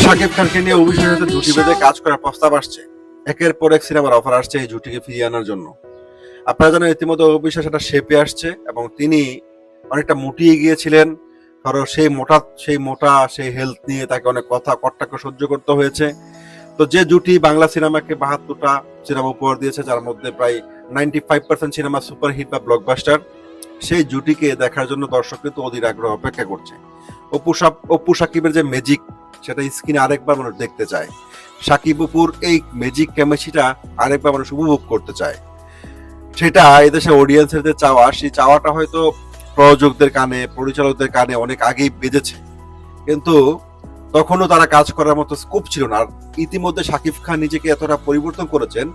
শাকিব খানকে নিয়ে অভিষেকের সাথে জুটি বেঁধে কাজ করার প্রস্তাব আসছে। একের পর এক সিনেমার অফার আসছে এই জুটিকে ফিরিয়ে আনার জন্য। আপনারা জানেন ইতিমধ্যে অভিষেক সেটা শেপে আসছে এবং তিনি অনেকটা মুটিয়ে গিয়েছিলেন। ধরো সেই হেলথ নিয়ে তাকে অনেক কথা কট্টাক্ষ সহ্য করতে হয়েছে। তো যে জুটি বাংলা সিনেমাকে ৭২টা সিনেমা উপহার দিয়েছে, যার মধ্যে প্রায় 95% সিনেমা সুপারহিট বা ব্লকবাস্টার, সেই জুটিকে দেখার জন্য দর্শক কিন্তু অধীর আগ্রহ অপেক্ষা করছে। অপু সাকিবের যে ম্যাজিক, সেটা স্ক্রিনে আরেকবার মানুষ দেখতে চায়। সাকিব অপুর এই ম্যাজিক কেমিস্ট্রিটা আরেকবার মানুষ উপভোগ করতে চায়। সেটা এদেশে অডিয়েন্সের যে চাওয়া, সেই চাওয়াটা হয়তো প্রযোজকদের কানে, পরিচালকদের কানে অনেক আগেই বেজেছে, কিন্তু তখনও তারা কাজ করার মতো স্কোপ ছিল না। আর ইতিমধ্যে শাকিব খান নিজেকে এতটা পরিবর্তন করেছেন,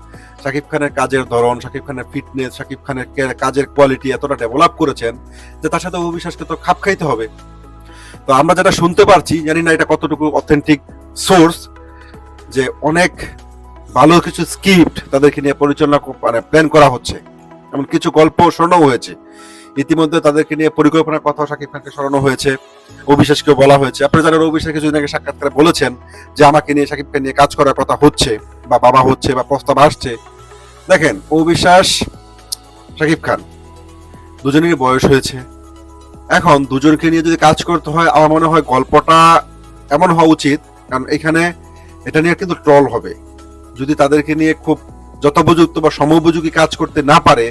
শাকিব খানের কাজের ধরন, শাকিব খানের ফিটনেস, শাকিব খানের কাজের কোয়ালিটি এতটা ডেভেলপ করেছেন যে তার সাথে অবিশ্বাসকে তো খাপ খাইতে হবে। তো আমরা যেটা শুনতে পারছি, জানি না এটা কতটুকু অথেন্টিক সোর্স, যে অনেক ভালো কিছু স্ক্রিপ্ট তাদেরকে নিয়ে পরিচালনা মানে প্ল্যান করা হচ্ছে, এমন কিছু গল্প শোনানো হয়েছে। ইতিমধ্যে তাদেরকে নিয়ে পরিকল্পনার কথা শাকিব খানকে স্মরণ হয়েছে, অবিশ্বাসকেও বলা হয়েছে। আপনারা জানেন অবিশ্বাস কিছুদিন আগে সাক্ষাৎকারে বলেছেন যে আমাকে নিয়ে শাকিবকে নিয়ে কাজ করার কথা হচ্ছে বা বাবা হচ্ছে বা প্রস্তাব আসছে। দেখেন, অবিশ্বাস শাকিব খান দুজনেরই বয়স হয়েছে। এখন দুজনকে নিয়ে যদি কাজ করতে হয়, আমার মনে হয় গল্পটা এমন হওয়া উচিত, কারণ এখানে এটা নিয়ে কিন্তু ট্রল হবে যদি তাদেরকে নিয়ে খুব যথোপযুক্ত বা সময়োপযোগী কাজ করতে না পারে,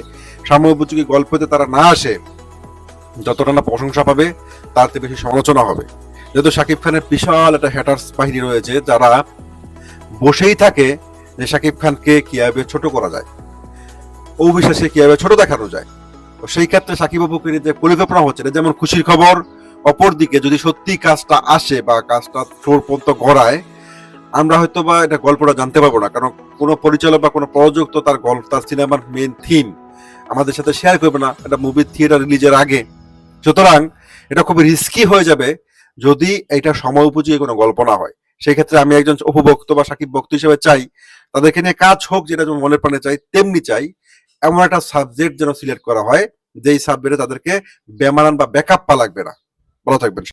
সময়োপযোগী গল্পতে তারা না আসে, যতটা না প্রশংসা পাবে তার থেকে বেশি সমালোচনা হবে। যেহেতু শাকিব খানের বিশাল একটা হ্যাটার্স বাহিনী রয়েছে, যারা বসেই থাকে যে শাকিব খানকে কিভাবে ছোট করা যায়, অবিশ্বাসে কিভাবে ছোট দেখানো যায়। তো সেই ক্ষেত্রে শাকিব বাবুকে নিয়ে যে পরিকল্পনা হচ্ছে, যেমন খুশির খবর। অপরদিকে যদি সত্যি কাজটা আসে বা কাজটা ফ্লোর পর্যন্ত গড়ায়, আমরা হয়তো বা এটা গল্পটা জানতে পারবো না, কারণ কোনো পরিচালক বা কোনো প্রযোজক তো তার সিনেমার মেইন থিম আমাদের সাথে শেয়ার করবে না এটা মুভি থিয়েটার রিলিজের আগে। সুতরাং এটা খুব রিস্কি হয়ে যাবে যদি এটা সময় উপযোগী কোনো গল্প না হয়। সেই ক্ষেত্রে আমি একজন উপভোক্ত বা সাকিব ভক্ত হিসেবে চাই তাদেরকে নিয়ে কাজ হোক, যেটা যেমন মনের প্রাণে চাই, তেমনি চাই এমন একটা সাবজেক্ট যেন সিলেক্ট করা হয় যেই সাবজেক্টে তাদেরকে বেমানান বা ব্যাকআপ পা লাগবে না। ভালো থাকবেন।